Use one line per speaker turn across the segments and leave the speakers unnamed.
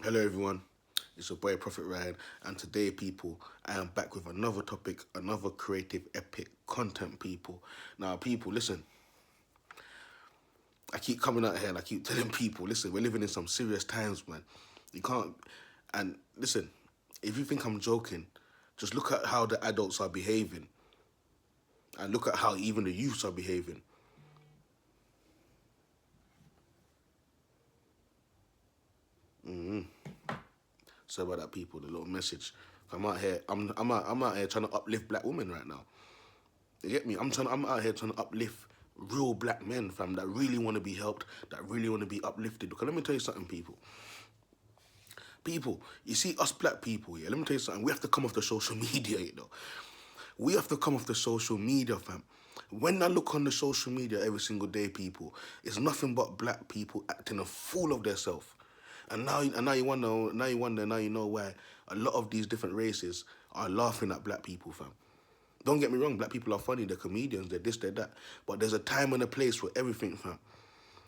Hello everyone, it's your boy Proph Rye, and today people, I am back with another topic, another creative epic content people. Now people, listen, I keep coming out here and I keep telling people, listen, we're living in some serious times, man. You can't, and listen, if you think I'm joking, just look at how the adults are behaving and look at how even the youths are behaving. So about that people, the little message. I'm out here trying to uplift black women right now. You get me? I'm out here trying to uplift real black men, fam, that really want to be helped, that really want to be uplifted. Because let me tell you something, people. People, you see us black people, yeah, let me tell you something. We have to come off the social media, you know. We have to come off the social media, fam. When I look on the social media every single day, people, it's nothing but black people acting a fool of themselves. And now now you know why a lot of these different races are laughing at black people, fam. Don't get me wrong, black people are funny, they're comedians, they're this, they're that. But there's a time and a place for everything, fam.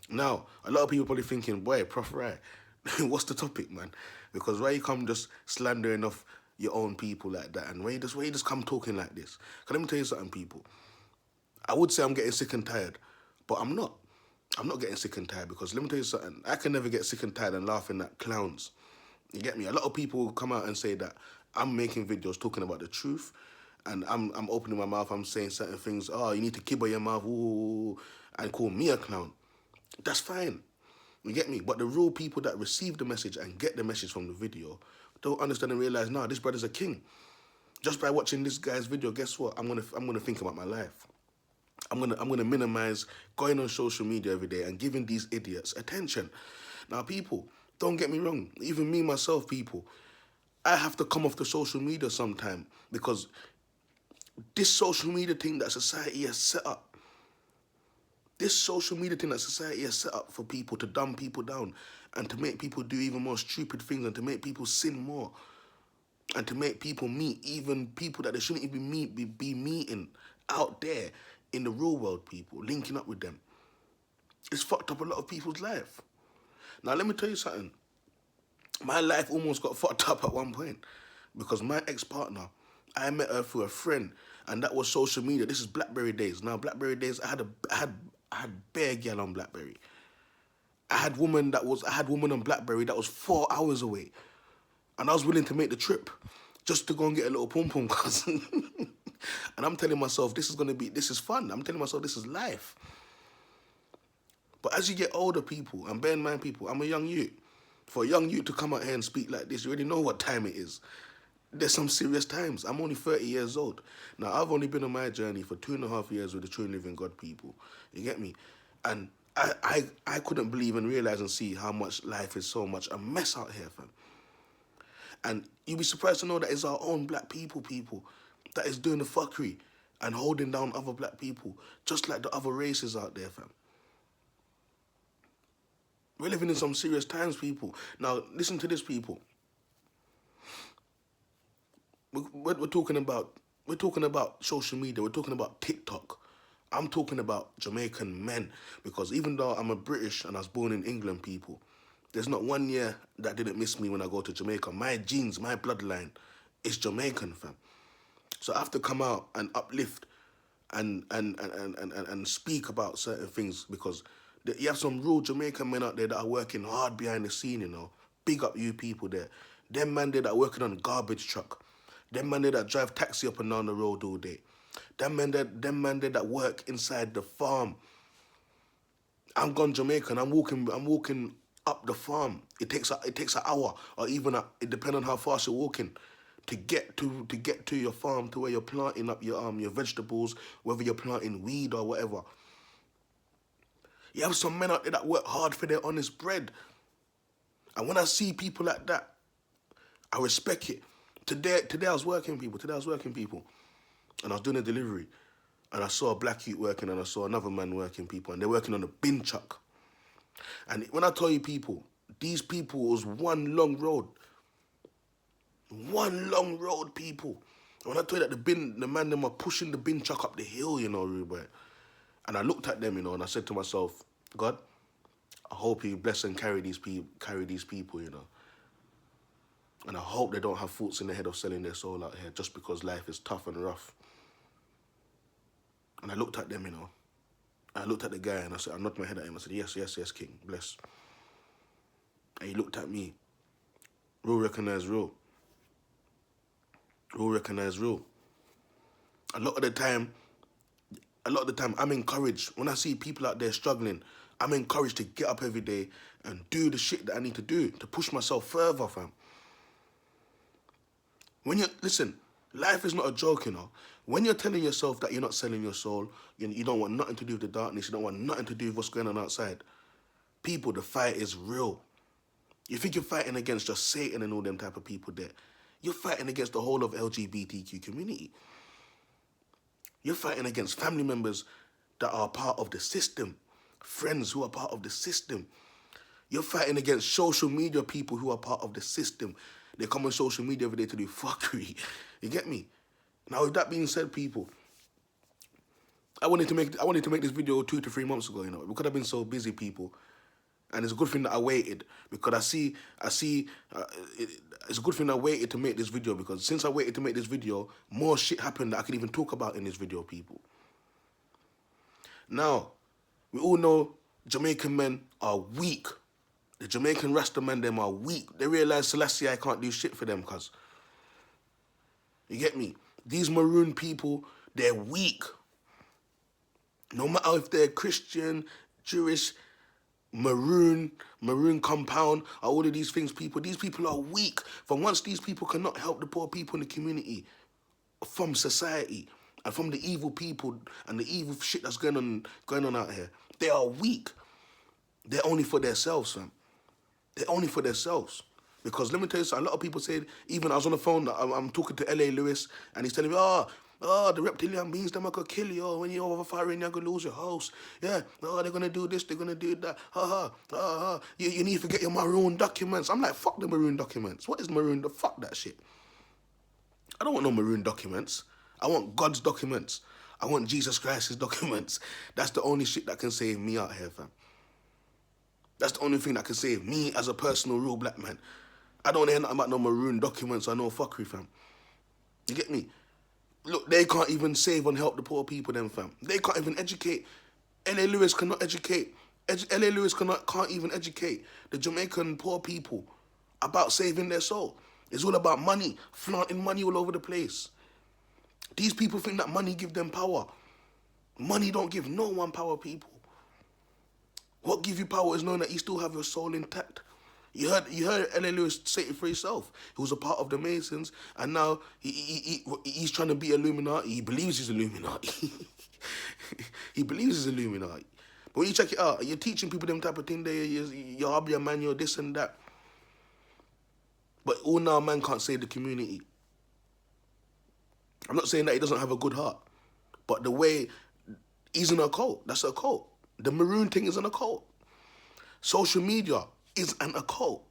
Now, a lot of people probably thinking, boy, Proph Rye, what's the topic, man? Because why you come just slandering off your own people like that, and why you just come talking like this? Can let me tell you something, people. I would say I'm getting sick and tired, but I'm not. I'm not getting sick and tired because let me tell you something. I can never get sick and tired and laughing at clowns. You get me? A lot of people come out and say that I'm making videos talking about the truth, and I'm opening my mouth. I'm saying certain things. Oh, you need to kibble your mouth, ooh, and call me a clown. That's fine. You get me? But the real people that receive the message and get the message from the video don't understand and realize, nah, this brother's a king. Just by watching this guy's video, guess what? I'm gonna think about my life. I'm gonna minimize going on social media every day and giving these idiots attention. Now, people, don't get me wrong. Even me myself, people, I have to come off the social media sometime because this social media thing that society has set up, this social media thing that society has set up for people to dumb people down and to make people do even more stupid things and to make people sin more and to make people meet even people that they shouldn't even be meeting out there in the real world, people, linking up with them. It's fucked up a lot of people's life. Now, let me tell you something. My life almost got fucked up at one point because my ex-partner, I met her through a friend, and that was social media. This is BlackBerry days. Now, BlackBerry days, I had bare gal on BlackBerry. I had woman on BlackBerry that was 4 hours away, and I was willing to make the trip just to go and get a little pom pom, cousin. And I'm telling myself, this is fun. I'm telling myself, this is life. But as you get older, people, and bear in mind, people, I'm a young youth. For a young youth to come out here and speak like this, you already know what time it is. There's some serious times. I'm only 30 years old. Now, I've only been on my journey for 2.5 years with the true and living God, people. You get me? And I couldn't believe and realize and see how much life is so much a mess out here, fam. And you'd be surprised to know that it's our own black people, that is doing the fuckery and holding down other black people, just like the other races out there, fam. We're living in some serious times, people. Now, listen to this, people. We're talking about social media. We're talking about TikTok. I'm talking about Jamaican men because even though I'm a British and I was born in England, people, there's not 1 year that didn't miss me when I go to Jamaica. My genes, my bloodline is Jamaican, fam. So I have to come out and uplift and speak about certain things because you have some real Jamaican men out there that are working hard behind the scene, you know. Big up you people there. Them man there that are working on a garbage truck. Them man there that drive taxi up and down the road all day. Them man there that work inside the farm. I'm gone Jamaican. I'm walking up the farm. It takes an hour or even it depends on how fast you're walking to your farm to where you're planting up your vegetables, whether you're planting weed or whatever. You have some men out there that work hard for their honest bread. And when I see people like that, I respect it. Today I was working people. And I was doing a delivery. And I saw a black youth working and I saw another man working, people. And they're working on a bin truck. And when I tell you, people, these people was one long road. One long road, people. And when I tell you that the man them are pushing the bin truck up the hill, you know, Ruben. And I looked at them, you know, and I said to myself, God, I hope you bless and carry these people, you know. And I hope they don't have thoughts in their head of selling their soul out here just because life is tough and rough. And I looked at them, you know. I looked at the guy and I said, I nodded my head at him. I said, yes, yes, yes, King, bless. And he looked at me. Real recognize real. Real recognize real. A lot of the time, I'm encouraged. When I see people out there struggling, I'm encouraged to get up every day and do the shit that I need to do to push myself further, fam. Listen, life is not a joke, you know. When you're telling yourself that you're not selling your soul, you don't want nothing to do with the darkness, you don't want nothing to do with what's going on outside, people, the fight is real. You think you're fighting against just Satan and all them type of people there. You're fighting against the whole of LGBTQ community. You're fighting against family members that are part of the system, friends who are part of the system. You're fighting against social media people who are part of the system. They come on social media every day to do fuckery. You get me? Now, with that being said, people, I wanted to make this video 2 to 3 months ago, you know, because I've been so busy, people. And it's a good thing that I waited, because it's a good thing I waited to make this video, because since I waited to make this video, more shit happened that I could even talk about in this video, people. Now, we all know Jamaican men are weak. The Jamaican Rasta men, them are weak. They realise Selassie I can't do shit for them, cuz. You get me? These maroon people, they're weak. No matter if they're Christian, Jewish, maroon compound, all of these things, people, these people are weak. For once these people cannot help the poor people in the community from society and from the evil people and the evil shit that's going on out here, they are weak. They're only for themselves, fam. They're only for themselves. Because let me tell you something, a lot of people said, even I was on the phone, I'm talking to L.A. Lewis, and he's telling me, the reptilian beings, them are going to kill you. When you're overfiring, you're going to lose your house. Yeah, they're going to do this, they're going to do that. You need to get your maroon documents. I'm like, fuck the maroon documents. What is maroon? Fuck that shit. I don't want no maroon documents. I want God's documents. I want Jesus Christ's documents. That's the only shit that can save me out here, fam. That's the only thing that can save me as a personal real black man. I don't want to hear nothing about no maroon documents or no fuckery, fam. You get me? Look, they can't even save and help the poor people, them, fam. They can't even educate. L.A. Lewis cannot educate. L.A. Lewis can't even educate the Jamaican poor people about saving their soul. It's all about money, flaunting money all over the place. These people think that money give them power. Money don't give no one power, people. What gives you power is knowing that you still have your soul intact. You heard L.A. Lewis say it for himself. He was a part of the Masons, and now he's trying to be Illuminati. He believes he's Illuminati. He believes he's Illuminati. But when you check it out, you're teaching people them type of thing. You're hobby a man, you're this and that. But all now, man can't save the community. I'm not saying that he doesn't have a good heart, but the way he's in a cult, that's a cult. The maroon thing is an occult. Social media is an occult.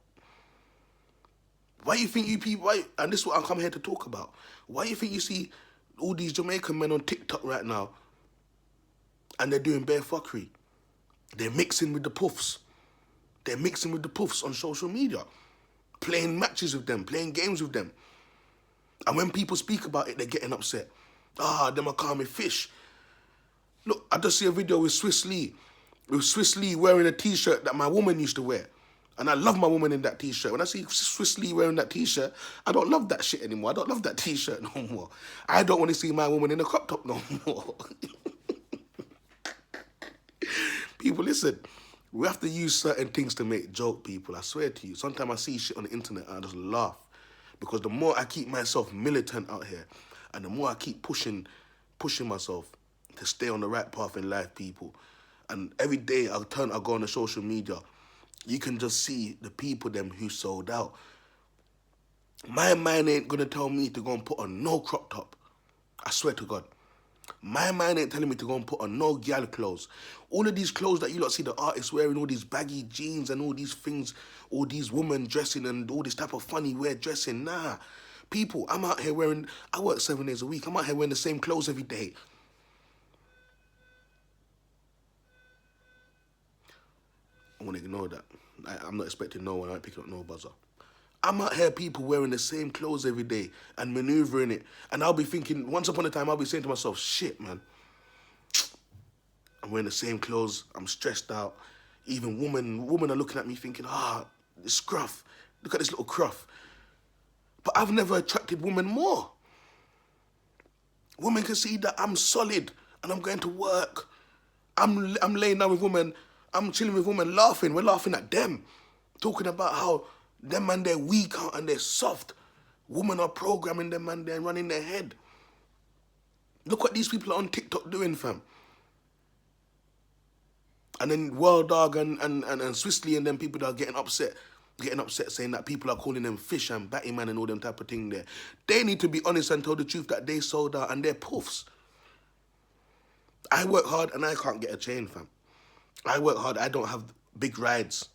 Why you think you people, and this is what I come here to talk about, why you think you see all these Jamaican men on TikTok right now and they're doing bare fuckery? They're mixing with the puffs. They're mixing with the puffs on social media, playing matches with them, playing games with them. And when people speak about it, they're getting upset. Them are call me fish. Look, I just see a video with Swiss Lee wearing a T-shirt that my woman used to wear. And I love my woman in that T-shirt. When I see Swiss Lee wearing that T-shirt, I don't love that shit anymore. I don't love that T-shirt no more. I don't want to see my woman in a crop top no more. People, listen. We have to use certain things to make joke, people. I swear to you. Sometimes I see shit on the internet and I just laugh. Because the more I keep myself militant out here, and the more I keep pushing myself to stay on the right path in life, people. And every day I go on the social media, you can just see the people them who sold out. My mind ain't gonna tell me to go and put on no crop top. I swear to God. My mind ain't telling me to go and put on no gal clothes. All of these clothes that you lot see the artists wearing, all these baggy jeans and all these things, all these women dressing and all this type of funny wear dressing. Nah. People, I'm out here I work 7 days a week. I'm out here wearing the same clothes every day. I want to ignore that. I'm not expecting no one. I ain't picking up no buzzer. I'm out here, people wearing the same clothes every day and maneuvering it. And I'll be thinking, once upon a time, I'll be saying to myself, shit, man. I'm wearing the same clothes. I'm stressed out. Even women are looking at me thinking, this scruff. Look at this little cruff. But I've never attracted women more. Women can see that I'm solid and I'm going to work. I'm laying down with women. I'm chilling with women, laughing. We're laughing at them. Talking about how them man, they're weak and they're soft. Women are programming them man, they're running their head. Look what these people are on TikTok doing, fam. And then World Dog and Swissley and them people that are getting upset saying that people are calling them fish and batty man and all them type of thing there. They need to be honest and tell the truth that they sold out and they're puffs. I work hard and I can't get a chain, fam. I work hard, I don't have big rides.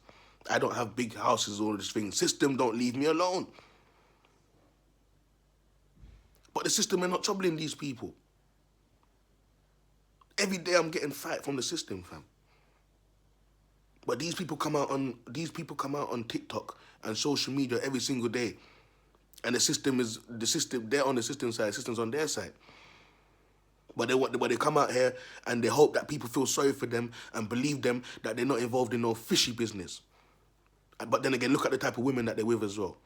I don't have big houses, all this thing. System don't leave me alone. But the system are not troubling these people. Every day I'm getting fight from the system, fam. But these people come out on TikTok and social media every single day. And they're on the system side, the system's on their side. But they come out here and they hope that people feel sorry for them and believe them that they're not involved in no fishy business. But then again, look at the type of women that they're with as well.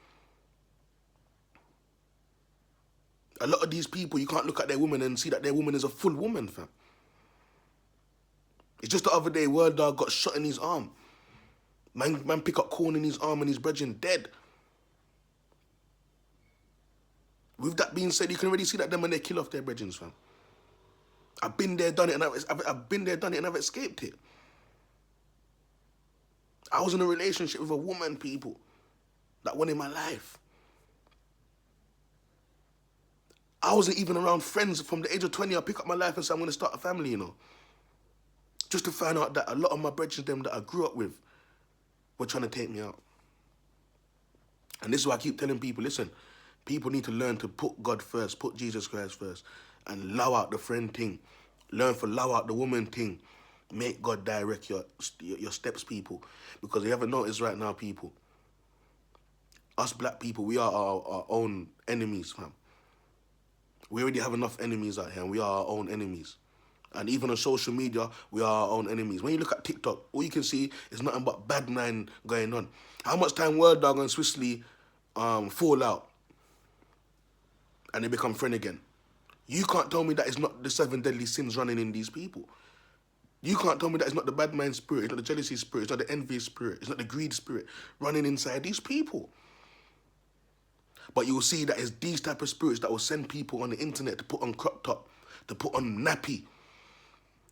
A lot of these people, you can't look at their woman and see that their woman is a full woman, fam. It's just the other day, World Dog got shot in his arm. Man pick up corn in his arm and his brethren dead. With that being said, you can already see that them when they kill off their brethren, fam. I've been there, done it, and I've been there, done it, and I've escaped it. I was in a relationship with a woman, people, that went in my life. I wasn't even around friends from the age of 20. I pick up my life and say, I'm going to start a family, you know. Just to find out that a lot of my brethren, them that I grew up with, were trying to take me out. And this is why I keep telling people, listen, people need to learn to put God first, put Jesus Christ first, and allow out the friend thing. Learn to allow out the woman thing. Make God direct your steps, people. Because you haven't noticed right now, people, us black people, we are our own enemies, fam. We already have enough enemies out here, and we are our own enemies. And even on social media, we are our own enemies. When you look at TikTok, all you can see is nothing but bad mind going on. How much time World Dog and Swissley fall out and they become friends again? You can't tell me that it's not the 7 deadly sins running in these people. You can't tell me that it's not the bad mind spirit, it's not the jealousy spirit, it's not the envy spirit, it's not the greed spirit running inside these people. But you'll see that it's these type of spirits that will send people on the internet to put on crop top, to put on nappy,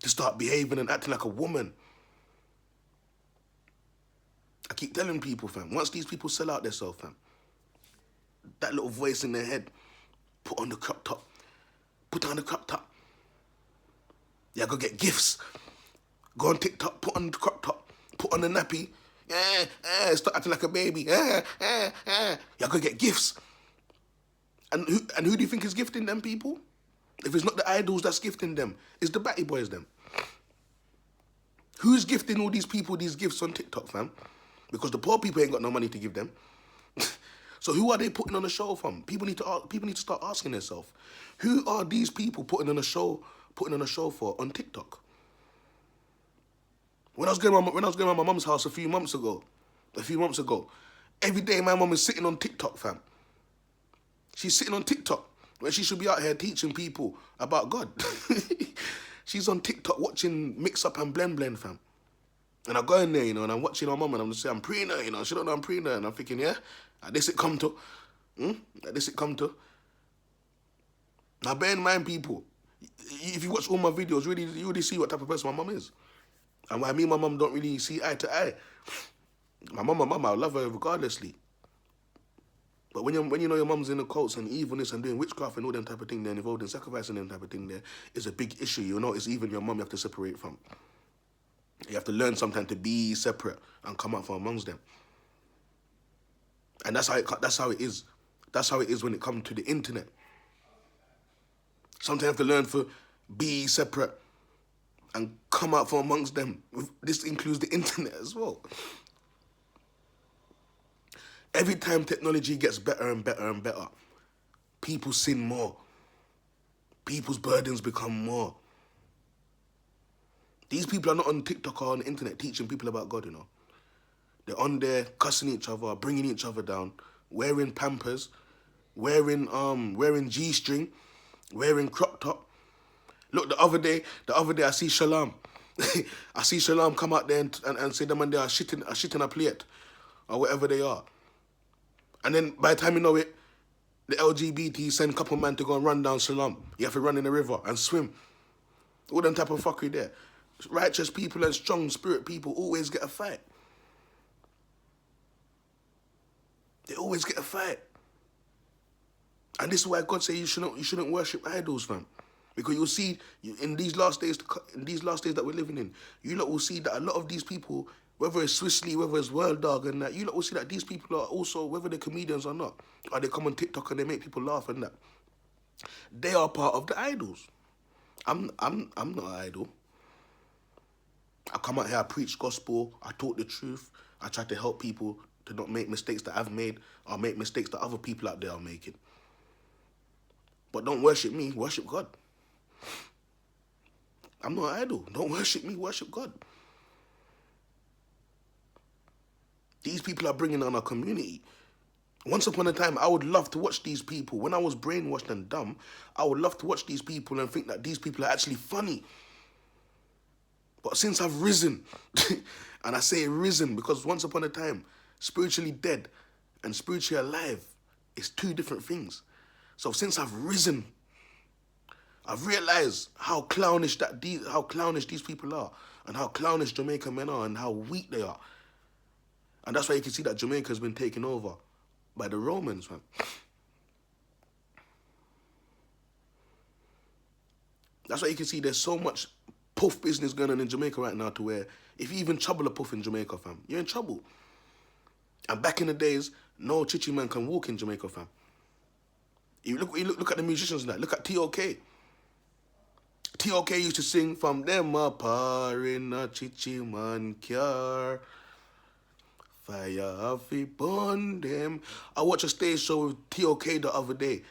to start behaving and acting like a woman. I keep telling people, fam, once these people sell out themselves, fam, that little voice in their head, put on the crop top, put on the crop top. Yeah, go get gifts. Go on TikTok, put on the crop top, put on the nappy. Start acting like a baby. Yeah, go get gifts. And who do you think is gifting them, people? If it's not the idols that's gifting them, it's the batty boys, them. Who's gifting all these people these gifts on TikTok, fam? Because the poor people ain't got no money to give them. So who are they putting on a show from? People need to start asking themselves, who are these people putting on a show for on TikTok? When I was going around my mum's house a few months ago, every day my mum is sitting on TikTok, fam. She's sitting on TikTok when she should be out here teaching people about God. She's on TikTok watching Mix Up and Blend Blend, fam. And I go in there, you know, and I'm watching her mum and I'm just saying, I'm preening her, you know. She don't know I'm preening her. And I'm thinking, yeah, at this it come to. At this it come to. Now, bear in mind, people, if you watch all my videos, you really see what type of person my mum is. And why me and my mum don't really see eye to eye. My mum, I love her regardlessly. But when you know your mum's in the cults and evilness and doing witchcraft and all them type of thing there, and involved in sacrificing them type of thing there, is a big issue. You know, it's even your mum you have to separate from. You have to learn sometimes to be separate and come out from amongst them. And that's how it is. That's how it is when it comes to the internet. Sometimes you have to learn to be separate and come out from amongst them. This includes the internet as well. Every time technology gets better and better and better, people sin more. People's burdens become more. These people are not on TikTok or on the internet teaching people about God, you know. They're on there cussing each other, bringing each other down, wearing Pampers, wearing G-string, wearing crop top. Look, the other day I see Shalom. I see Shalom come out there and say them and they are shitting a plate or whatever they are. And then by the time you know it, the LGBT send a couple men to go and run down Shalom. You have to run in the river and swim. All them type of fuckery there. Righteous people and strong spirit people always get a fight. They always get a fight. And this is why God say you shouldn't worship idols, fam. Because you'll see in these last days that we're living in, you lot will see that a lot of these people, whether it's Swissley, whether it's World Dog and that, you lot will see that these people are also, whether they're comedians or not, or they come on TikTok and they make people laugh and that, they are part of the idols. I'm not an idol. I come out here, I preach gospel, I talk the truth, I try to help people to not make mistakes that I've made or make mistakes that other people out there are making. But don't worship me, worship God. I'm not an idol. Don't worship me, worship God. These people are bringing on our community. Once upon a time, I would love to watch these people. When I was brainwashed and dumb, I would love to watch these people and think that these people are actually funny. But since I've risen, and I say risen because once upon a time, spiritually dead and spiritually alive is two different things. So since I've risen, I've realized how clownish these people are, and how clownish Jamaican men are, and how weak they are. And that's why you can see that Jamaica has been taken over by the Romans, man. That's why you can see there's so much puff business going on in Jamaica right now to where if you even trouble a puff in Jamaica, fam, you're in trouble. And back in the days, no chichi man can walk in Jamaica, fam. You look at the musicians now. Look at T.O.K. T.O.K. used to sing from them a par in a chichi man car. Fire fi burn them. I watched a stage show with T.O.K. the other day,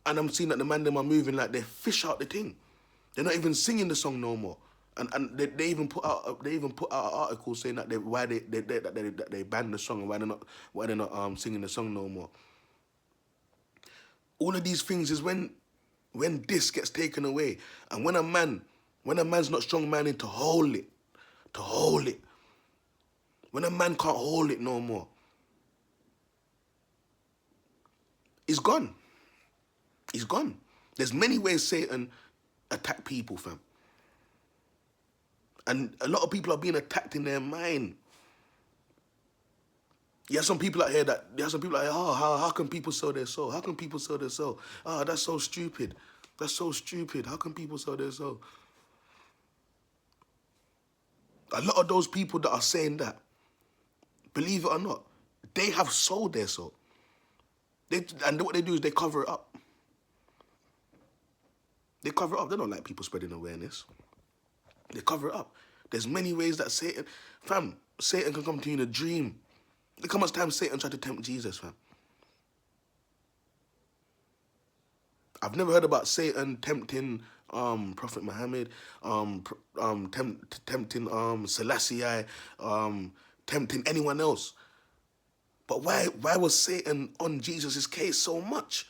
and I'm seeing that the man them are moving like they fish out the thing. They're not even singing the song no more. And they even put out an article saying that they banned the song and why they're not singing the song no more. All of these things is when this gets taken away, and when a man's not strong man in to hold it. When a man can't hold it no more, he's gone. He's gone. There's many ways Satan attack people, fam. And a lot of people are being attacked in their mind. You have some people out here oh, how can people sell their soul? How can people sell their soul? Oh, that's so stupid. That's so stupid. How can people sell their soul? A lot of those people that are saying that, believe it or not, they have sold their soul. And what they do is they cover it up. They cover it up. They don't like people spreading awareness. They cover it up. There's many ways that Satan can come to you in a dream. Look how much time Satan tried to tempt Jesus, fam. I've never heard about Satan tempting Prophet Muhammad, tempting Selassie, tempting anyone else. But why was Satan on Jesus' case so much?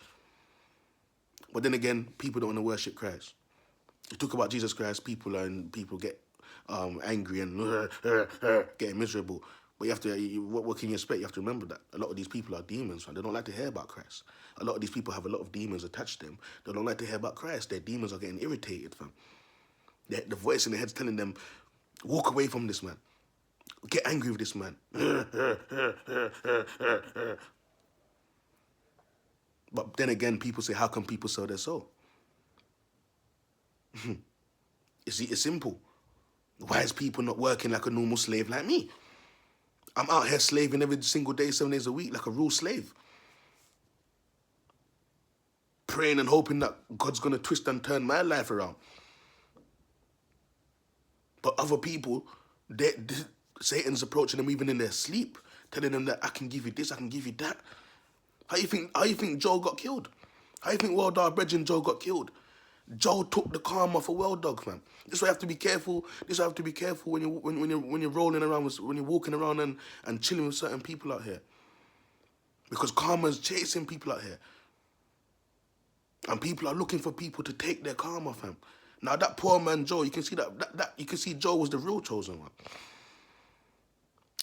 But then again, people don't want to worship Christ. You talk about Jesus Christ, people get angry and getting miserable. But you have to, what can you expect? You have to remember that a lot of these people are demons, fam. They don't like to hear about Christ. A lot of these people have a lot of demons attached to them. They don't like to hear about Christ. Their demons are getting irritated, fam. The voice in their head's telling them, walk away from this man. Get angry with this man. But then again, people say, how can people sell their soul? It's simple. Why is people not working like a normal slave like me? I'm out here slaving every single day, 7 days a week, like a real slave. Praying and hoping that God's going to twist and turn my life around. But other people, Satan's approaching them even in their sleep. telling them that I can give you this, I can give you that. How you think Joe got killed? How you think World Dog Bridge and Joe got killed? Joe took the karma for World Dog, fam. This why you have to be careful. This why you have to be careful when you're rolling around when you're walking around and chilling with certain people out here. Because karma's chasing people out here. And people are looking for people to take their karma, fam. Now that poor man Joe, you can see that you can see Joe was the real chosen one.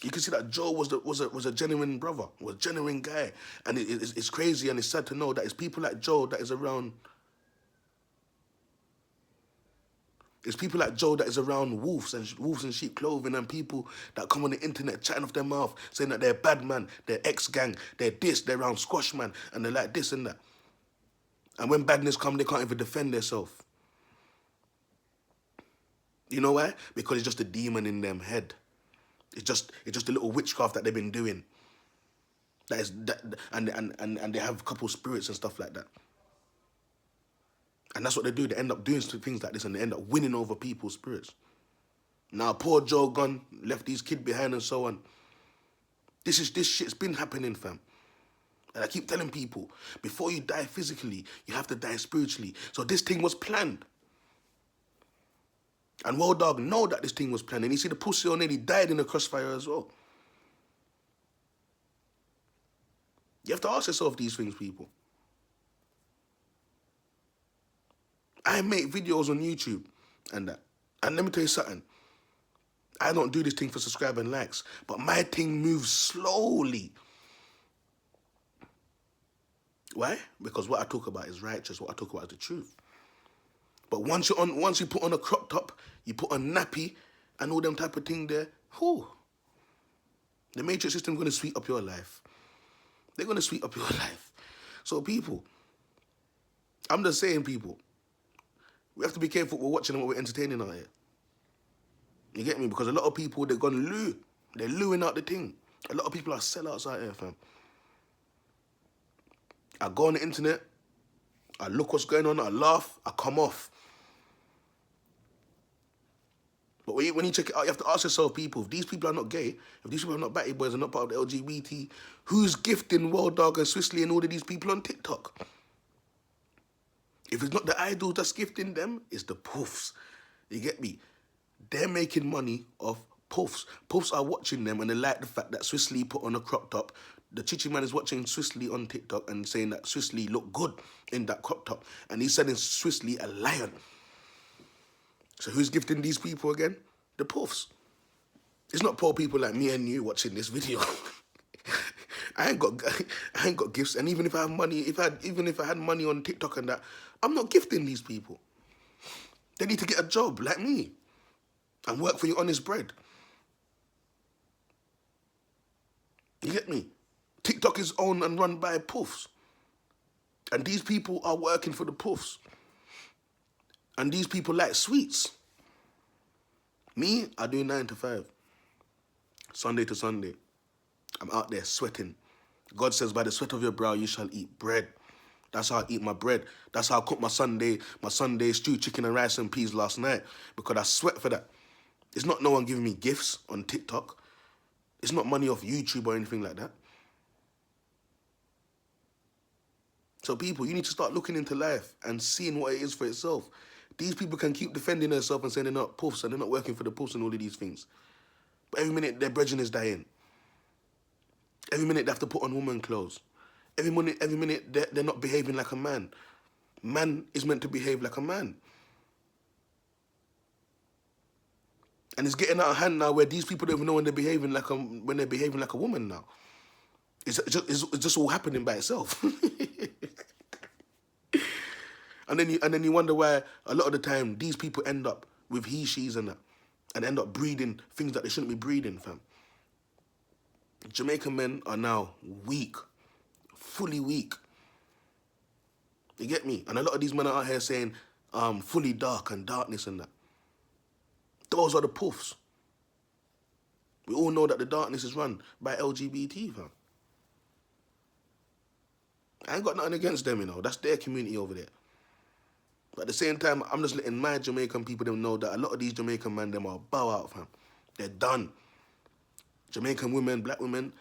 You can see that Joe was a genuine brother, was a genuine guy, and it's crazy and it's sad to know that it's people like Joe that is around. It's people like Joe that is around wolves in sheep clothing, and people that come on the internet chatting off their mouth, saying that they're bad man, they're ex-gang, they're this, they're around squash man, and they're like this and that. And when badness come, they can't even defend themselves. You know why? Because it's just a demon in them head. It's just a little witchcraft that they've been doing. And they have a couple spirits and stuff like that. And that's what they do. They end up doing things like this and they end up winning over people's spirits. Now poor Joe gone, left his kid behind and so on. This shit's been happening, fam. And I keep telling people, before you die physically, you have to die spiritually. So this thing was planned. And World Dog know that this thing was planned. And you see the pussy on it, he died in the crossfire as well. You have to ask yourself these things, people. I make videos on YouTube and that. And let me tell you something. I don't do this thing for subscribe and likes. But my thing moves slowly. Why? Because what I talk about is righteous. What I talk about is the truth. But once you put on a crop top, you put on nappy and all them type of thing there, whew, the matrix system is going to sweep up your life. They're going to sweep up your life. So people, I'm just saying, people, we have to be careful what we're watching and what we're entertaining out here. You get me? Because a lot of people, they're going to loo. They're looing out the thing. A lot of people are sellouts out here, fam. I go on the internet, I look what's going on, I laugh, I come off. But when you check it out, you have to ask yourself, people, if these people are not gay, if these people are not batty boys and not part of the LGBT, who's gifting World Dog and Swissley and all of these people on TikTok? If it's not the idols that's gifting them, it's the puffs. You get me? They're making money off puffs. Puffs are watching them and they like the fact that Swissley put on a crop top. The Chichi man is watching Swissley on TikTok and saying that Swissley looked good in that crop top. And he's sending Swissley a lion. So who's gifting these people again? The puffs. It's not poor people like me and you watching this video. I ain't got gifts. And even if I have money, even if I had money on TikTok and that, I'm not gifting these people. They need to get a job like me and work for your honest bread. You get me? TikTok is owned and run by puffs. And these people are working for the puffs. And these people like sweets. Me, I do 9 to 5. Sunday to Sunday. I'm out there sweating. God says, by the sweat of your brow, you shall eat bread. That's how I eat my bread. That's how I cook my Sunday stew, chicken and rice and peas last night. Because I sweat for that. It's not no one giving me gifts on TikTok. It's not money off YouTube or anything like that. So people, you need to start looking into life and seeing what it is for itself. These people can keep defending themselves and saying they're not puffs and they're not working for the puffs and all of these things. But every minute their brethren is dying. Every minute they have to put on woman clothes. Every minute they're not behaving like a man. Man is meant to behave like a man. And it's getting out of hand now where these people don't even know when they're behaving like a woman now. It's just all happening by itself. And then you wonder why a lot of the time these people end up with he, she's and that, and end up breeding things that they shouldn't be breeding, fam. Jamaican men are now weak, fully weak. You get me? And a lot of these men are out here saying fully dark and darkness and that. Those are the puffs. We all know that the darkness is run by LGBT, fam. I ain't got nothing against them, you know. That's their community over there. But at the same time, I'm just letting my Jamaican people them know that a lot of these Jamaican men, them are bow out, fam. They're done. Jamaican women, black women,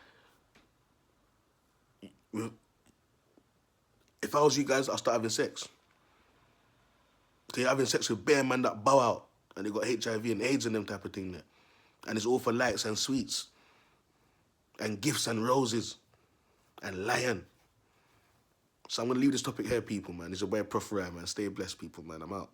If I was you guys, I'll start having sex. So you're having sex with bare man that bow out and they got HIV and AIDS and them type of thing there. And it's all for lights and sweets and gifts and roses and lion. So I'm going to leave this topic here, people, man. It's your boy Proph Rye, man. Stay blessed, people, man. I'm out.